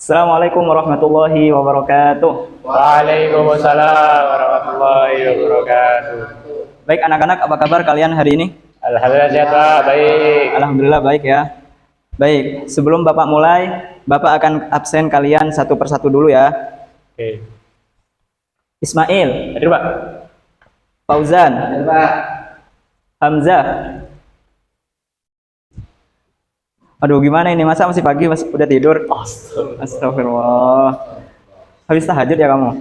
Assalamualaikum warahmatullahi wabarakatuh. Waalaikumsalam warahmatullahi wabarakatuh. Baik anak-anak, apa kabar kalian hari ini? Alhamdulillah sehat Pak, baik. Alhamdulillah baik ya. Baik, sebelum Bapak mulai, Bapak akan absen kalian satu persatu dulu ya. Oke. Ismail, Hadir Pak. Fauzan, Hadir Pak. Hamzah. Aduh, gimana ini? Masa masih pagi, udah tidur? Astagfirullah. Habis tahajud ya kamu?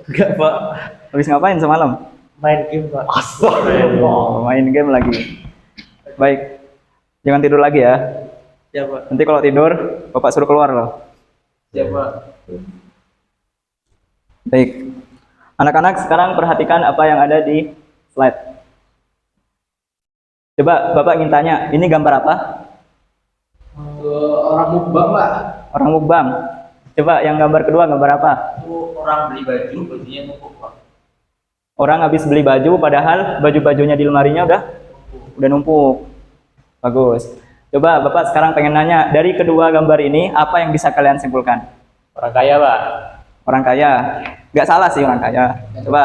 Enggak Pak. Habis ngapain semalam? Main game Pak. Oh, main game lagi. Baik, jangan tidur lagi ya. Ya Pak. Nanti kalau tidur, Bapak suruh keluar loh. Ya Pak. Baik, anak-anak sekarang perhatikan apa yang ada di slide. Coba Bapak ingin tanya, ini gambar apa? Orang mukbang Pak. Orang mukbang. Coba yang gambar kedua, gambar apa? Itu orang beli baju, bajunya numpuk Pak. Orang habis beli baju, padahal baju-bajunya di lemarinya udah numpuk. Bagus. Coba Bapak sekarang pengen nanya, dari kedua gambar ini, apa yang bisa kalian simpulkan? Orang kaya Pak. Orang kaya. Nggak salah sih orang kaya. Coba,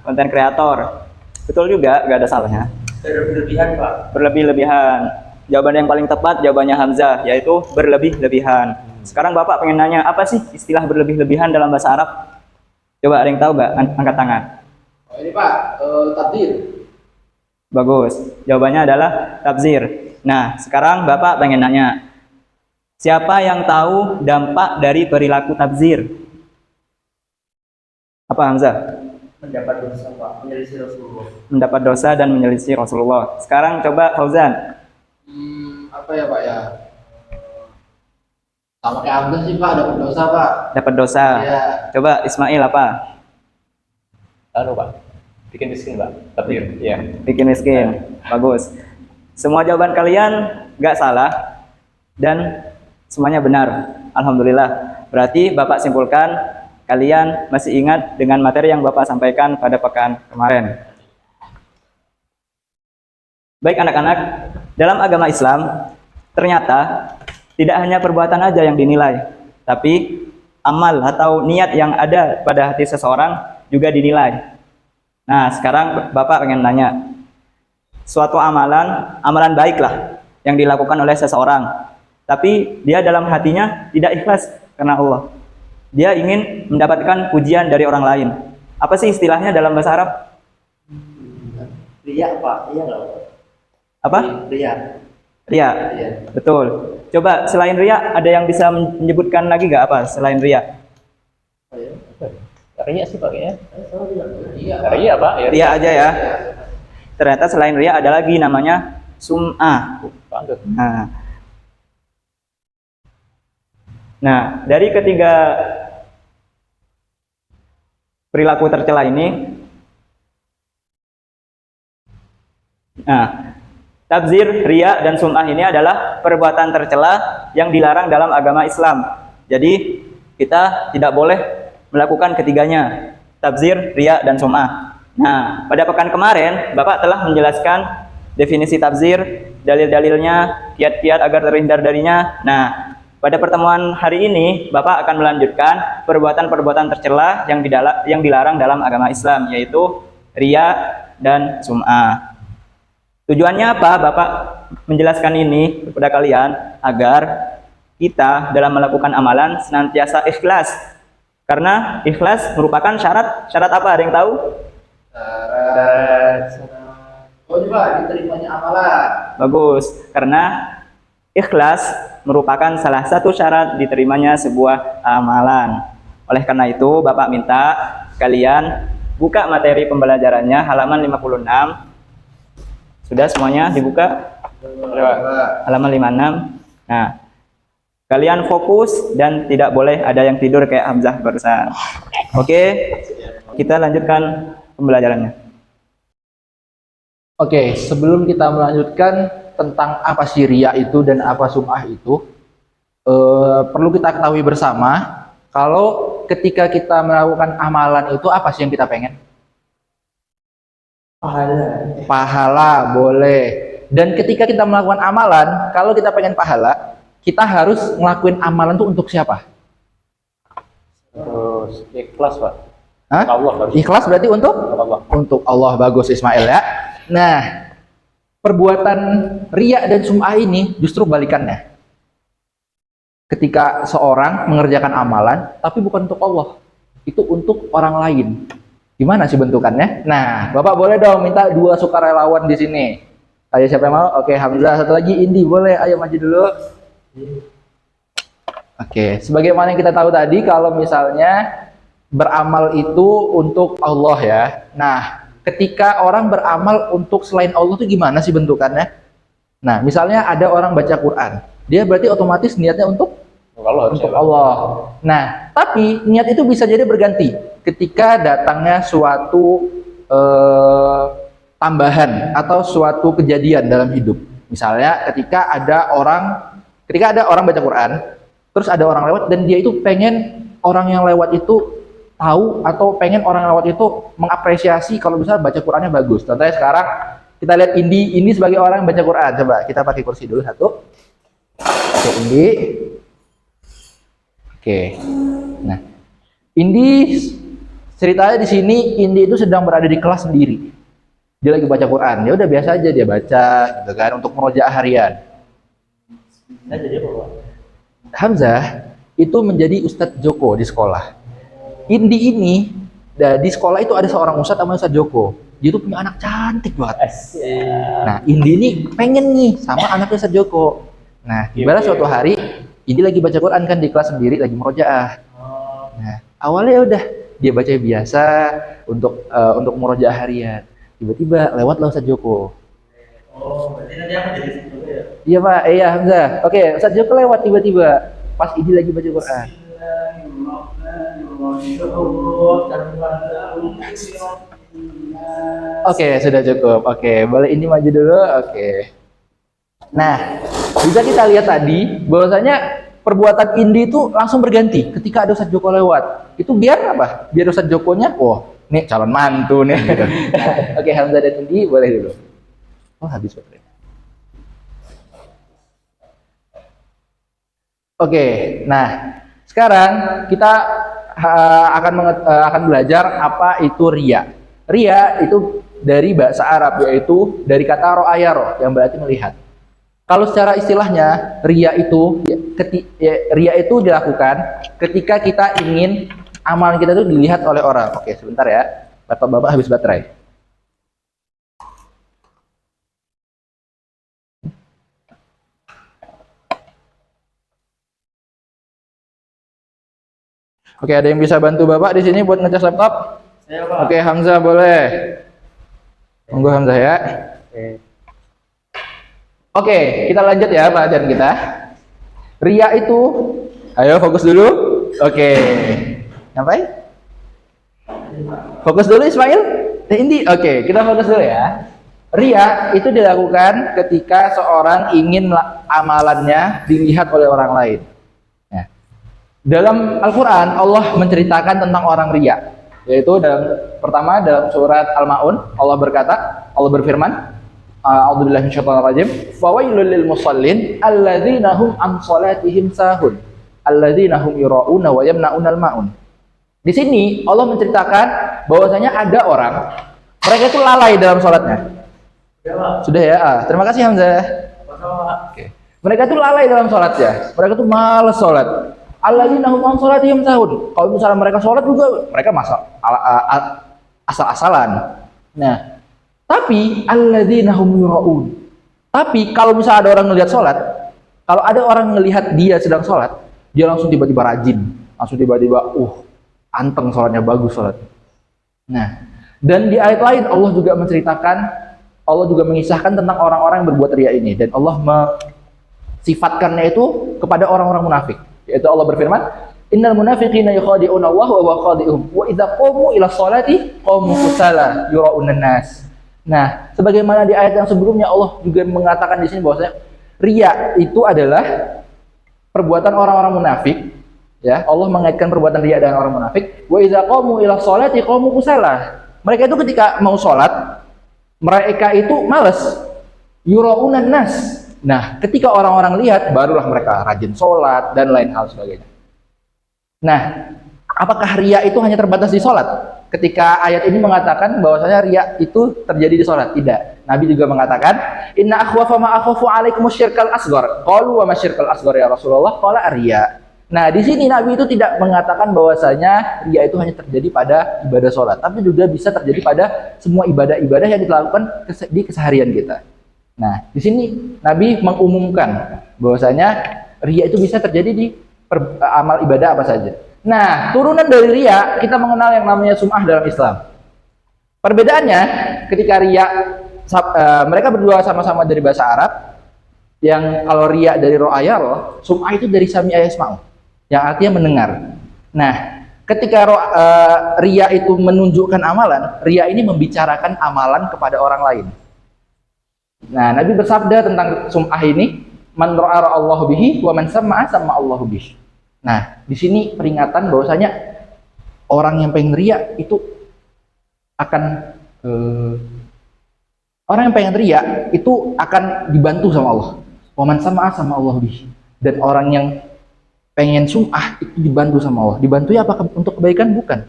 konten kreator. Betul juga, nggak ada salahnya. Berlebihan Pak. Berlebih-lebihan. Jawaban yang paling tepat jawabannya Hamzah, yaitu berlebih-lebihan. Sekarang Bapak pengen nanya, apa sih istilah berlebih-lebihan dalam bahasa Arab? Coba ada yang tahu nggak? Angkat tangan. Oh, ini Pak, takdir. Bagus. Jawabannya adalah tabzir. Nah, sekarang Bapak pengen nanya, siapa yang tahu dampak dari perilaku tabzir? Apa Hamzah? Mendapat dosa Pak, menyelisih Rasulullah. Mendapat dosa dan menyelisih Rasulullah. Sekarang coba Fauzan. Apa ya Pak ya? Sama kayak Abdul sih Pak, dapat dosa Pak. Dapat dosa. Iya. Coba Ismail apa? Anu Pak, bikin miskin Pak. Takdir. Iya. Bikin miskin. Bagus. Semua jawaban kalian nggak salah dan semuanya benar. Alhamdulillah. Berarti Bapak simpulkan kalian masih ingat dengan materi yang Bapak sampaikan pada pekan kemarin. Baik anak-anak, dalam agama Islam ternyata tidak hanya perbuatan aja yang dinilai, tapi amal atau niat yang ada pada hati seseorang juga dinilai. Nah, sekarang Bapak pengen nanya, suatu amalan baiklah yang dilakukan oleh seseorang, tapi dia dalam hatinya tidak ikhlas karena Allah. Dia ingin mendapatkan pujian dari orang lain. Apa sih istilahnya dalam bahasa Arab? Riya Pak, iya nggak Pak? Apa? Riya. Ria. Iya. Betul. Coba selain ria, ada yang bisa menyebutkan lagi nggak apa selain ria? Riya sih Pak ya. Riya Pak. Ya. Ria aja ya. Ternyata selain ria ada lagi namanya sum'ah. Nah, dari ketiga perilaku tercela ini, tabzir, ria, dan sum'ah ini adalah perbuatan tercela yang dilarang dalam agama Islam. Jadi kita tidak boleh melakukan ketiganya, tabzir, ria, dan sum'ah. Nah, pada pekan kemarin Bapak telah menjelaskan definisi tabzir, dalil-dalilnya, kiat-kiat agar terhindar darinya. Nah, pada pertemuan hari ini Bapak akan melanjutkan perbuatan-perbuatan tercela yang dilarang dalam agama Islam, yaitu ria dan sum'ah. Tujuannya apa Bapak menjelaskan ini kepada kalian? Agar kita dalam melakukan amalan senantiasa ikhlas. Karena ikhlas merupakan syarat apa? Ada yang tahu? Syarat. Oh coba diterimanya amalan. Bagus. Karena ikhlas merupakan salah satu syarat diterimanya sebuah amalan. Oleh karena itu Bapak minta kalian buka materi pembelajarannya halaman 56. Sudah semuanya dibuka? Halaman 56. Nah, kalian fokus dan tidak boleh ada yang tidur kayak Hamzah barusan. Oke, kita lanjutkan pembelajarannya. Oke, sebelum kita melanjutkan tentang apa sih riya itu dan apa sum'ah itu, perlu kita ketahui bersama kalau ketika kita melakukan amalan itu apa sih yang kita pengen? Pahala boleh. Dan ketika kita melakukan amalan, kalau kita pengen pahala, kita harus ngelakuin amalan tuh untuk siapa? Terus ikhlas Pak. Hah? Allah harus. Ikhlas berarti untuk Allah. untuk Allah. Bagus Ismail ya. Nah, perbuatan riya dan sum'ah ini justru balikannya. Ketika seorang mengerjakan amalan tapi bukan untuk Allah, itu untuk orang lain. Gimana sih bentukannya? Nah, Bapak boleh dong minta 2 sukarelawan di sini. Ayo siapa yang mau? Oke, Hamzah. Satu lagi Indi, boleh. Ayo maju dulu. Oke, sebagaimana yang kita tahu tadi, kalau misalnya beramal itu untuk Allah ya. Nah, ketika orang beramal untuk selain Allah itu gimana sih bentukannya? Nah, misalnya ada orang baca Quran, dia berarti otomatis niatnya untuk Allah harus untuk Allah. Nah, tapi niat itu bisa jadi berganti ketika datangnya suatu tambahan atau suatu kejadian dalam hidup. Misalnya ketika ada orang baca Quran, terus ada orang lewat dan dia itu pengen orang yang lewat itu tahu atau pengen orang yang lewat itu mengapresiasi kalau misalnya baca Qurannya bagus. Contohnya sekarang kita lihat Indi sebagai orang yang baca Quran. Coba kita pakai kursi dulu satu. Oke, Indi. Oke. Nah, Indi ceritanya di sini Indi itu sedang berada di kelas sendiri. Dia lagi baca Quran. Ya udah biasa aja dia baca gitu kan untuk murojaah harian. Nah, jadi apa Pak? Hamzah itu menjadi Ustadz Joko di sekolah. Indi ini di sekolah itu ada seorang Ustadz namanya Ustadz Joko. Dia tuh punya anak cantik banget. Nah, Indi ini pengen nih sama anaknya Ustadz Joko. Nah, gimana suatu hari Indi lagi baca Quran kan di kelas sendiri lagi murojaah. Nah, awalnya ya udah dia baca biasa untuk murojaah harian. Tiba-tiba lewatlah Ustadz Joko. Oh, berarti nanti akan jadi situ ya. Iya Pak, iya Hamzah. Oke, Ustadz Joko lewat tiba-tiba pas Indi lagi baca Quran. Oke, sudah cukup. Oke, boleh ini maju dulu. Oke. Nah, bisa kita lihat tadi bahwasanya perbuatan Indi itu langsung berganti ketika ada Ustadz Joko lewat. Itu biar apa? Biar Ustadz Jokonya, wah, nih calon mantu nih. Gitu. Oke, Hamzah dan Indi boleh dulu. Oh, habis baterai. Oke, nah sekarang kita akan belajar apa itu riya. Riya itu dari bahasa Arab, yaitu dari kata ro'ayaro yang berarti melihat. Kalau secara istilahnya riya itu dilakukan ketika kita ingin amalan kita itu dilihat oleh orang. Oke, sebentar ya, bapak-bapak habis baterai. Oke, ada yang bisa bantu Bapak di sini buat ngecas laptop? Saya Pak. Oke, Hamzah boleh. Monggo Hamzah ya. Oke, kita lanjut ya pelajaran kita. Riya itu, ayo fokus dulu. Oke. Sampai? Fokus dulu Ismail. Indi. Oke, kita fokus dulu ya. Riya itu dilakukan ketika seorang ingin amalannya dilihat oleh orang lain. Dalam Al-Quran, Allah menceritakan tentang orang riya. Yaitu pertama dalam surat Al-Ma'un, Allah berfirman, A'udzubillahi minasyaitonir rajim, fawailul lil musallin alladzina hum an shalatihim sahun, alladzina hum yura'una wa yamna'unal ma'un. Di sini Allah menceritakan bahwasanya ada orang mereka itu lalai dalam sholatnya. Sudah ya? Terima kasih Hamzah. Oke. Mereka itu lalai dalam sholatnya. Mereka itu malas sholat. Alladzina hum an shalatihim sahun. Kalau misalnya mereka sholat juga mereka asal-asalan. Nah, tapi alladzina hum yura'un. Tapi kalau misalnya ada orang ngelihat sholat, kalau ada orang ngelihat dia sedang sholat, dia langsung tiba-tiba rajin, langsung tiba-tiba anteng sholatnya, bagus sholat. Nah, dan di ayat lain Allah juga menceritakan, Allah juga mengisahkan tentang orang-orang yang berbuat riya ini, dan Allah mensifatkannya itu kepada orang-orang munafik. Yaitu Allah berfirman, innal munafiqina yukhadi'una Allah wa huwa khadi'uhum wa idza qamu ila sholati qamu kusala yura'unan nas. Nah, sebagaimana di ayat yang sebelumnya Allah juga mengatakan di sini bahwasanya riya itu adalah perbuatan orang-orang munafik. Ya, Allah mengaitkan perbuatan riya dengan orang munafik. Wa idza qamu ila sholati qamu kusala. Mereka itu ketika mau sholat, mereka itu malas. Yura'unan nas. Nah, ketika orang-orang lihat, barulah mereka rajin sholat dan lain hal sebagainya. Nah, apakah riya itu hanya terbatas di sholat? Ketika ayat ini mengatakan bahwasanya riya itu terjadi di sholat, tidak. Nabi juga mengatakan, Inna akhwafa ma akhafu alaikum syirkal asghar. Qalu wa ma syirkal asghar ya Rasulullah? Qala riya. Nah, di sini Nabi itu tidak mengatakan bahwasanya riya itu hanya terjadi pada ibadah sholat, tapi juga bisa terjadi pada semua ibadah-ibadah yang dilakukan di keseharian kita. Nah, di sini Nabi mengumumkan bahwasanya riya itu bisa terjadi di amal ibadah apa saja. Nah, turunan dari riya kita mengenal yang namanya sum'ah dalam Islam. Perbedaannya ketika riya mereka berdua sama-sama dari bahasa Arab, yang kalau riya dari ro'aya roh, sum'ah itu dari sami'a yasma'u, yang artinya mendengar. Nah, ketika riya itu menunjukkan amalan, riya ini membicarakan amalan kepada orang lain. Nah, Nabi bersabda tentang sum'ah ini, man ra'a Allah bihi wa man sama'a sama Allah bihi. Nah, di sini peringatan bahwasanya orang yang pengen riya itu akan orang yang pengen riya itu akan dibantu sama Allah. Wa man sama'a sama Allah bihi. Dan orang yang pengen sum'ah itu dibantu sama Allah. Dibantunya apakah untuk kebaikan? Bukan.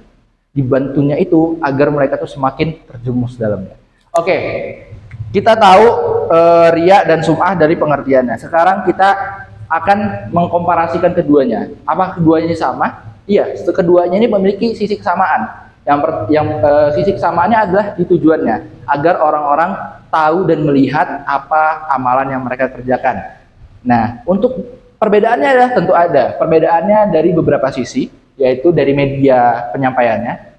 Dibantunya itu agar mereka tuh semakin terjerumus dalamnya. Oke. Kita tahu riya dan sum'ah dari pengertiannya. Sekarang kita akan mengkomparasikan keduanya. Apa keduanya sama? Iya, keduanya ini memiliki sisi kesamaan. Sisi kesamaannya adalah di tujuannya, agar orang-orang tahu dan melihat apa amalan yang mereka kerjakan. Nah, untuk perbedaannya adalah tentu ada. Perbedaannya dari beberapa sisi, yaitu dari media penyampaiannya.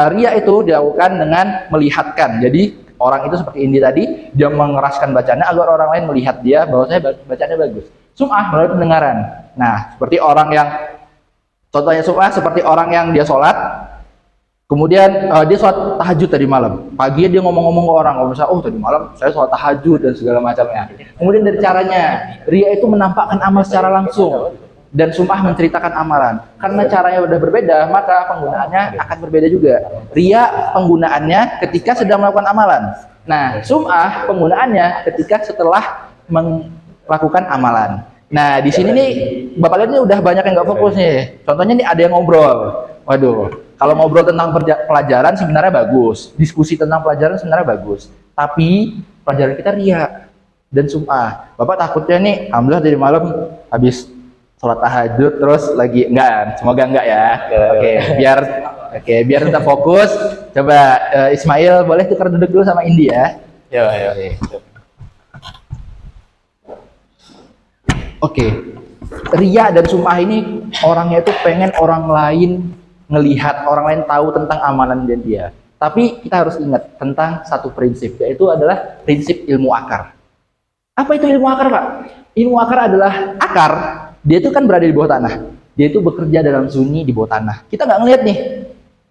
Riya itu dilakukan dengan melihatkan. Jadi orang itu seperti ini tadi, dia mengeraskan bacanya agar orang lain melihat dia bahwasanya bacanya bagus. Sum'ah melalui pendengaran. Nah, seperti orang yang contohnya sum'ah seperti orang yang dia sholat, kemudian dia sholat tahajud tadi malam. Pagi dia ngomong-ngomong ke orang, kalau misalnya, oh tadi malam saya sholat tahajud dan segala macamnya. Kemudian dari caranya, riya itu menampakkan amal secara langsung. Dan sum'ah menceritakan amalan. Karena caranya sudah berbeda, maka penggunaannya akan berbeda juga. Riya penggunaannya ketika sedang melakukan amalan. Nah, sum'ah penggunaannya ketika setelah melakukan amalan. Nah, di sini nih Bapak lihat ini udah banyak yang nggak fokus nih. Contohnya nih ada yang ngobrol. Waduh, kalau ngobrol tentang pelajaran sebenarnya bagus. Diskusi tentang pelajaran sebenarnya bagus. Tapi pelajaran kita riya dan sum'ah. Bapak takutnya nih, alhamdulillah dari malam habis sholat tahajud terus lagi enggak, semoga enggak ya. Biar tetap fokus. Coba Ismail boleh tukar duduk dulu sama Indi ya. Ya. Oke. Riya dan sum'ah ini orangnya itu pengen orang lain ngelihat, orang lain tahu tentang amalan dan dia. Tapi kita harus ingat tentang satu prinsip, yaitu adalah prinsip ilmu akar. Apa itu ilmu akar, Pak? Ilmu akar adalah akar. Dia itu kan berada di bawah tanah. Dia itu bekerja dalam sunyi di bawah tanah. Kita nggak ngelihat nih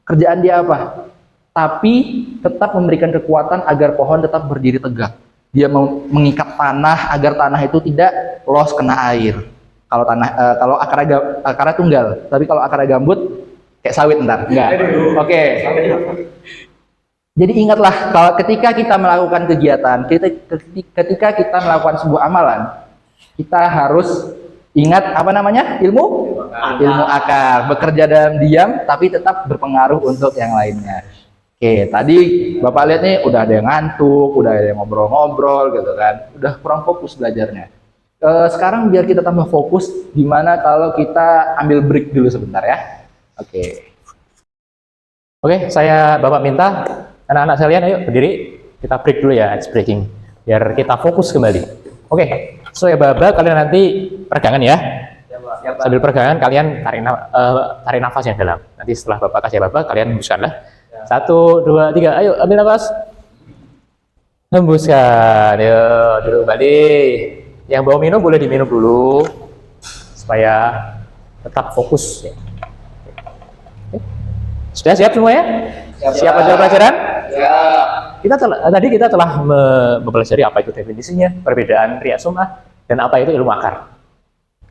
kerjaan dia apa. Tapi tetap memberikan kekuatan agar pohon tetap berdiri tegak. Dia mengikat tanah agar tanah itu tidak los kena air. Kalau akarnya tunggal, tapi kalau akarnya gambut kayak sawit ntar. Enggak. Oke. Jadi ingatlah kalau ketika kita melakukan kegiatan, ketika kita melakukan sebuah amalan, kita harus ingat apa namanya? Ilmu akar. Bekerja dalam diam tapi tetap berpengaruh untuk yang lainnya. Oke, tadi Bapak lihat nih udah ada yang ngantuk, udah ada yang ngobrol-ngobrol gitu kan. Udah kurang fokus belajarnya. Sekarang biar kita tambah fokus, gimana kalau kita ambil break dulu sebentar ya. Oke, saya Bapak minta anak-anak sekalian ayo berdiri. Kita break dulu ya, it's breaking. Biar kita fokus kembali. Oke, so ya Bapak kalian nanti peregangan ya. Sambil peregangan kalian tarik nafas yang dalam. Nanti setelah Bapak kasih Bapak kalian hembuskanlah. 1, 2, 3, ayo ambil nafas. Hembuskan, yuk duduk balik. Yang bawa minum boleh diminum dulu supaya tetap fokus. Sudah siap semua ya? Siap belajar pelajaran? Tadi kita telah mempelajari apa itu definisinya, perbedaan riya sum'ah, dan apa itu ilmu akar.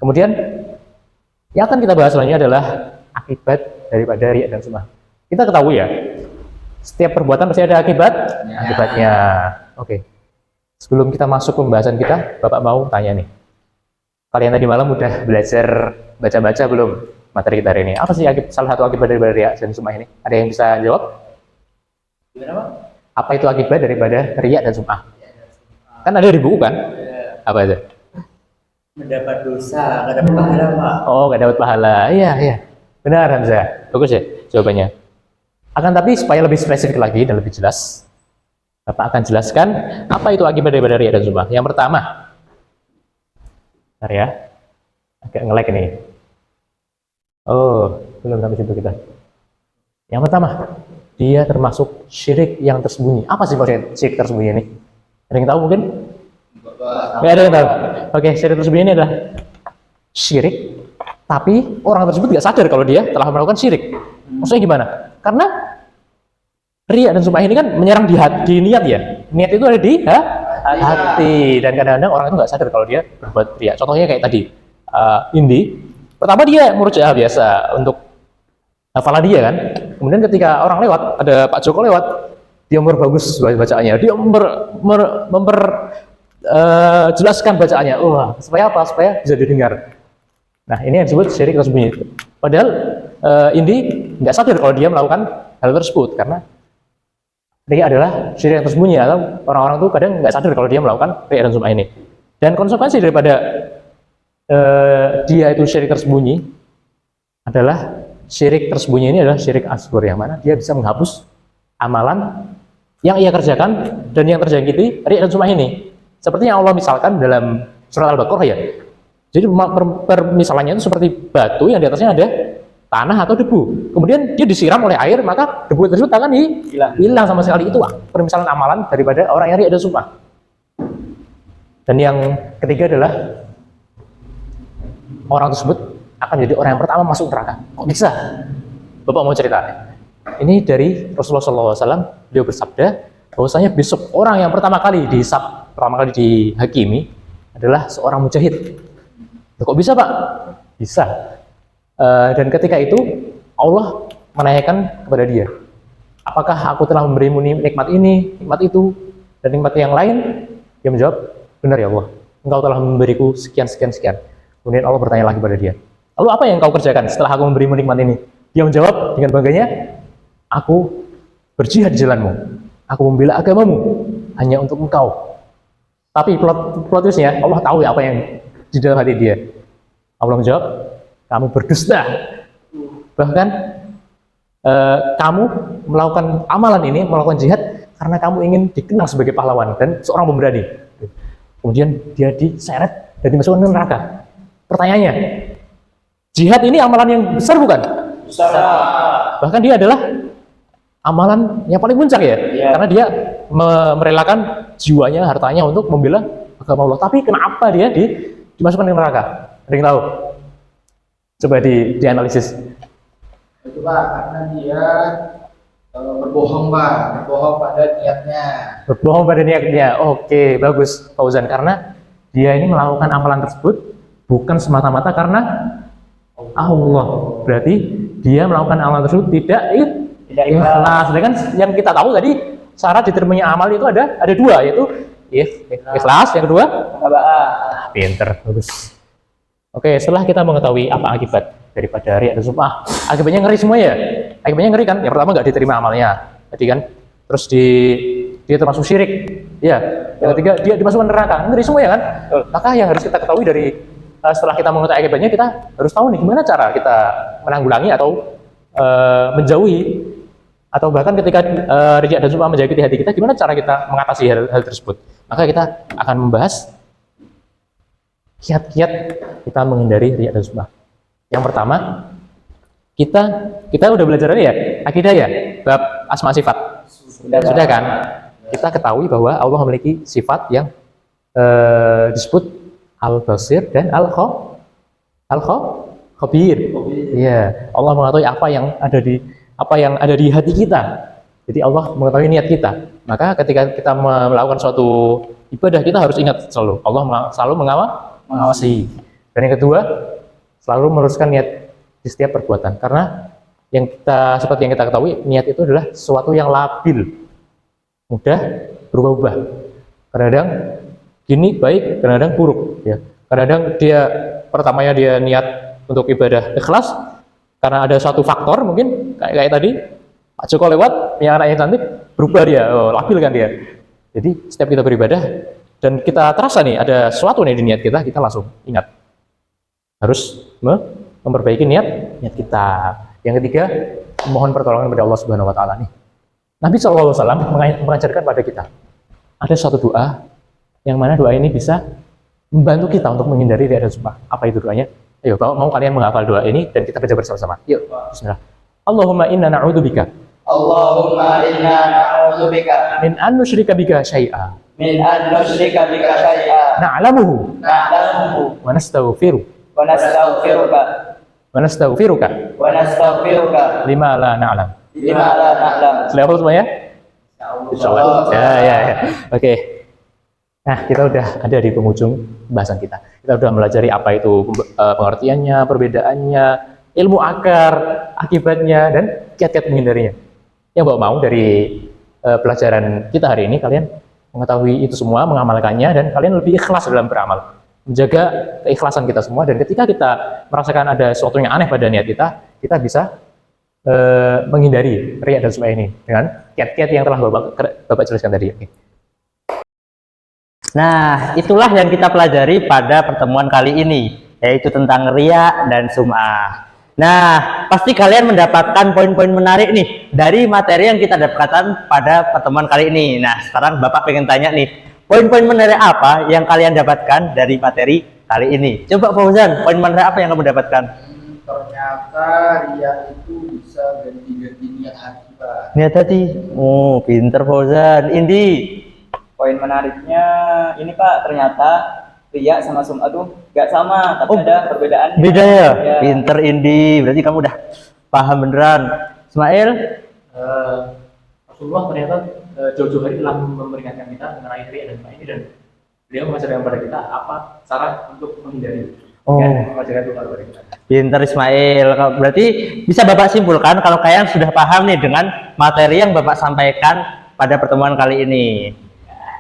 Kemudian yang akan kita bahas selanjutnya adalah akibat daripada riya dan sum'ah. Kita ketahui ya, setiap perbuatan pasti ada akibatnya. Oke. Sebelum kita masuk pembahasan kita, Bapak mau tanya nih. Kalian tadi malam udah belajar baca-baca belum materi kita hari ini? Apa sih salah satu akibat daripada riya dan sum'ah ini? Ada yang bisa jawab? Gimana, Pak? Apa itu akibat daripada riya dan sum'ah? Kan ada di buku kan? Apa itu? Mendapat dosa, nggak dapat pahala, Pak. Oh, nggak dapat pahala. Iya, iya. Benar, Hamzah. Bagus ya jawabannya. Akan tapi supaya lebih spesifik lagi dan lebih jelas, Bapak akan jelaskan apa itu akibat daripada riya dan sum'ah. Yang pertama, bentar ya, agak nge-lag nih. Oh, belum sampai situ kita. Yang pertama, dia termasuk syirik yang tersembunyi. Apa sih maksudnya syirik tersembunyi ini? Ada yang tahu mungkin? Nggak ada yang tahu. Oke, syirik tersembunyi ini adalah syirik, tapi orang tersebut nggak sadar kalau dia telah melakukan syirik. Maksudnya gimana? Karena riya dan sum'ah ini kan menyerang di niat ya. Niat itu ada di hati, dan kadang-kadang orang itu nggak sadar kalau dia berbuat riya. Contohnya kayak tadi, Indi. Pertama dia murojaah biasa untuk hafalan dia kan. Kemudian ketika orang lewat, ada Pak Joko lewat, dia memperbagus bacaannya. Dia jelaskan bacaannya. Wah, supaya apa? Supaya bisa didengar. Nah, ini yang disebut syirik tersembunyi. Padahal Indi nggak sadar kalau dia melakukan hal tersebut, karena riya adalah syirik yang tersembunyi, atau orang-orang tuh kadang nggak sadar kalau dia melakukan riya dan sum'ah ini. Dan konsekuensi daripada dia itu syirik tersembunyi adalah syirik tersembunyi ini adalah syirik asghar, yang mana dia bisa menghapus amalan yang ia kerjakan dan yang terjangkiti riya dan sum'ah ini. Seperti yang Allah misalkan dalam surat Al-Baqarah ya. Jadi permisalannya itu seperti batu yang di atasnya ada tanah atau debu. Kemudian dia disiram oleh air, maka debu tersebut akan hilang sama sekali. Itu permisalan amalan daripada orang yang riya dan sum'ah. Dan yang ketiga adalah orang tersebut akan menjadi orang yang pertama masuk neraka. Kok bisa? Bapak mau cerita. Ini dari Rasulullah SAW, beliau bersabda bahwasanya besok orang yang pertama kali dihisab, pertama kali dihakimi adalah seorang mujahid. Kok bisa, Pak? Bisa. Dan ketika itu Allah menanyakan kepada dia, apakah aku telah memberimu nikmat ini, nikmat itu, dan nikmat yang lain? Dia menjawab, benar ya Allah, engkau telah memberiku sekian. Kemudian Allah bertanya lagi kepada dia, lalu apa yang kau kerjakan setelah aku memberimu nikmat ini? Dia menjawab dengan bangganya, aku berjihad di jalanmu, aku membela agamamu hanya untuk engkau. Tapi plot twistnya, Allah tahu ya apa yang di dalam hati dia. Allah menjawab, kamu berdusta. Bahkan kamu melakukan amalan ini, melakukan jihad karena kamu ingin dikenal sebagai pahlawan dan seorang pemberani. Kemudian dia diseret dan dimasukkan ke neraka. Pertanyaannya, jihad ini amalan yang besar bukan? Besar. Bahkan dia adalah amalan yang paling puncak ya, karena dia merelakan jiwanya, hartanya untuk membela agama Allah. Tapi kenapa dia dimasukkan ke neraka? Ada yang tahu? Coba dianalisis. Itu Pak, karena dia berbohong Pak, berbohong pada niatnya. Berbohong pada niatnya. Oke, bagus Fauzan, karena dia ini melakukan amalan tersebut bukan semata-mata karena Allah. Berarti dia melakukan amalan tersebut tidak ikhlas. Sedangkan yang kita tahu tadi syarat diterimanya amal itu ada dua, yaitu ikhlas, yang kedua pinter, bagus. Oke, setelah kita mengetahui apa akibat daripada riya dan sum'ah, akibatnya ngeri semua ya. Akibatnya ngeri kan? Yang pertama nggak diterima amalnya, tadi kan. Terus dia termasuk syirik, ya. Yang ketiga dia dimasukkan neraka, ngeri semua ya kan? Maka yang harus kita ketahui dari setelah kita mengetahui akibatnya, kita harus tahu nih gimana cara kita menanggulangi atau menjauhi, atau bahkan ketika riya dan sum'ah menjangkiti hati kita, gimana cara kita mengatasi hal tersebut. Maka kita akan membahas kiat-kiat kita menghindari riya dan sum'ah. Yang pertama, kita udah belajar ya akidah ya, bab asma sifat. Sudah kan? Kita ketahui bahwa Allah memiliki sifat yang disebut al-basir dan al-khabir. Iya, Allah mengetahui apa yang ada di hati kita. Jadi Allah mengetahui niat kita. Maka ketika kita melakukan suatu ibadah, kita harus ingat selalu Allah selalu mengawasi. Dan yang kedua, selalu meluruskan niat di setiap perbuatan. Karena seperti yang kita ketahui, niat itu adalah sesuatu yang labil, mudah berubah-ubah. Kadang-kadang gini baik, kadang-kadang buruk ya. Kadang-kadang dia pertamanya dia niat untuk ibadah ikhlas karena ada suatu faktor mungkin kayak tadi Pak Joko lewat, yang anaknya cantik berubah dia, labil kan dia. Jadi setiap kita beribadah dan kita terasa nih ada sesuatu nih di niat kita langsung ingat harus memperbaiki niat kita. Yang ketiga, mohon pertolongan kepada Allah Subhanahu Wa Taala nih. Nabi SAW mengajarkan pada kita ada suatu doa yang mana doa ini bisa membantu kita untuk menghindari riya dan sumpah. Apa itu doanya? Ayo, mau kalian menghafal doa ini dan kita baca bersama-sama. Yuk, Bismillah. Allahumma inna na'udzubika. Allahumma inna na'udzubika Min an nusyrika bika syai'a. min an nusyrika bika syai'an Na'lamuhu. na'lamuhu Wa nastaghfiru. wa nastaghfiruka Wa nastaghfiruka. wa nastaghfiruka Lima la na'lam. lima la na'lam. Sudah hafal semuanya? Insyaallah. Ya. Oke. Nah, kita udah ada di penghujung pembahasan kita. Kita udah melajari apa itu pengertiannya, perbedaannya, ilmu akar, akibatnya, dan kiat-kiat menghindarinya. Yang Bapak mau dari pelajaran kita hari ini, kalian mengetahui itu semua, mengamalkannya, dan kalian lebih ikhlas dalam beramal. Menjaga keikhlasan kita semua, dan ketika kita merasakan ada sesuatu yang aneh pada niat kita bisa menghindari riya dan sum'ah ini dengan kiat-kiat yang telah Bapak jelaskan tadi. Oke. Nah, itulah yang kita pelajari pada pertemuan kali ini, yaitu tentang riya dan sum'ah. Nah, pasti kalian mendapatkan poin-poin menarik nih dari materi yang kita dapatkan pada pertemuan kali ini. Nah, sekarang Bapak pengen tanya nih, poin-poin menarik apa yang kalian dapatkan dari materi kali ini? Coba Fauzan, poin menarik apa yang kamu dapatkan? Ternyata riya itu bisa ganti-ganti niat hati, Pak. Niat hati. Oh, pinter Fauzan. Indi. Poin menariknya ini Pak, ternyata riya sama sum'ah tuh gak sama, tapi Oh, ada perbedaan. Beda ya? Ya. Pinter Indi. Berarti kamu udah paham beneran. Ismail? Rasulullah ternyata jauh-jauh hari telah memperingatkan kita mengenai riya dan sum'ah ini, dan beliau mengajarkan kepada kita apa cara untuk menghindari. Oh. Mengajarkan itu kepada kita. Pinter Ismail. Berarti bisa Bapak simpulkan kalau kalian sudah paham nih dengan materi yang Bapak sampaikan pada pertemuan kali ini.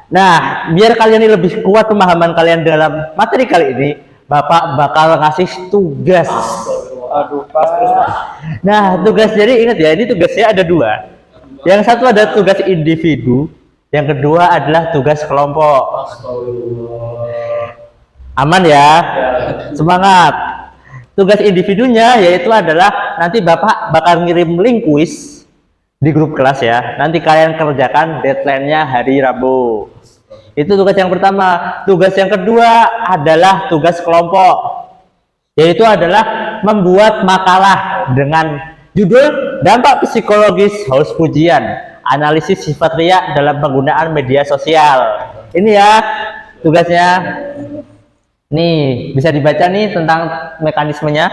Nah, biar kalian ini lebih kuat pemahaman kalian dalam materi kali ini, Bapak bakal ngasih tugas. Aduh Pak. Nah, tugas, jadi ingat ya, ini tugasnya ada dua. Yang satu ada tugas individu, yang kedua adalah tugas kelompok. Aman ya? Semangat. Tugas individunya yaitu adalah nanti Bapak bakal ngirim link kuis di grup kelas ya. Nanti kalian kerjakan, deadline-nya hari Rabu. Itu tugas yang pertama. Tugas yang kedua adalah tugas kelompok, yaitu adalah membuat makalah dengan judul Dampak Psikologis Haus Pujian, Analisis Sifat Riya dalam Penggunaan Media Sosial. Ini ya tugasnya. Nih, bisa dibaca nih tentang mekanismenya.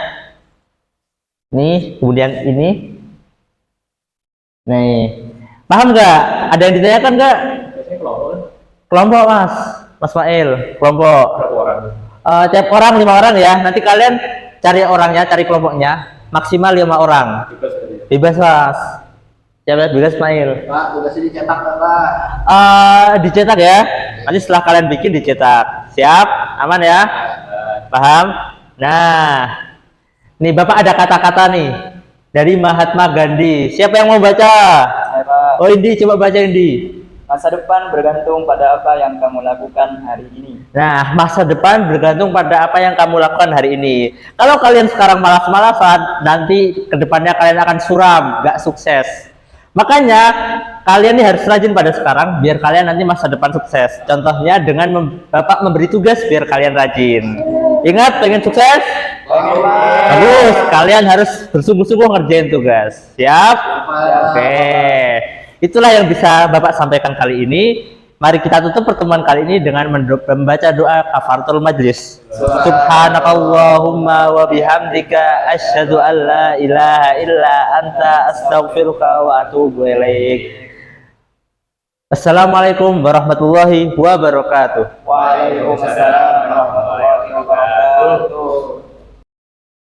Nih, kemudian ini. Nih, paham nggak? Ada yang ditanyakan nggak? Kelompok Mas Mail, kelompok. Tiap orang 5 orang ya. Nanti kalian cari orangnya, cari kelompoknya, maksimal 5 orang. Bebas Mas. Siapa bebas Mail? Pak, tugasnya dicetak nggak, Pak? Dicetak ya. Nanti setelah kalian bikin dicetak. Siap? Aman ya? Paham? Nah, nih Bapak ada kata-kata nih dari Mahatma Gandhi. Siapa yang mau baca? Saya Pak. Oh, Indi, coba baca Indi. Masa depan bergantung pada apa yang kamu lakukan hari ini. Nah, masa depan bergantung pada apa yang kamu lakukan hari ini. Kalau kalian sekarang malas-malasan, nanti kedepannya kalian akan suram, gak sukses. Makanya kalian ini harus rajin pada sekarang biar kalian nanti masa depan sukses. Contohnya dengan Bapak memberi tugas biar kalian rajin. Ingat, pengen sukses? Bagus, kalian harus bersungguh-sungguh ngerjain tugas. Siap? Oke. Itulah yang bisa Bapak sampaikan kali ini. Mari kita tutup pertemuan kali ini dengan membaca doa kafaratul majlis. Subhanakallahumma wa bihamdika asyhadu an la ilaha illa anta astaghfiruka wa atubu ilaik. Assalamualaikum warahmatullahi wabarakatuh. Waalaikumsalam warahmatullahi wabarakatuh.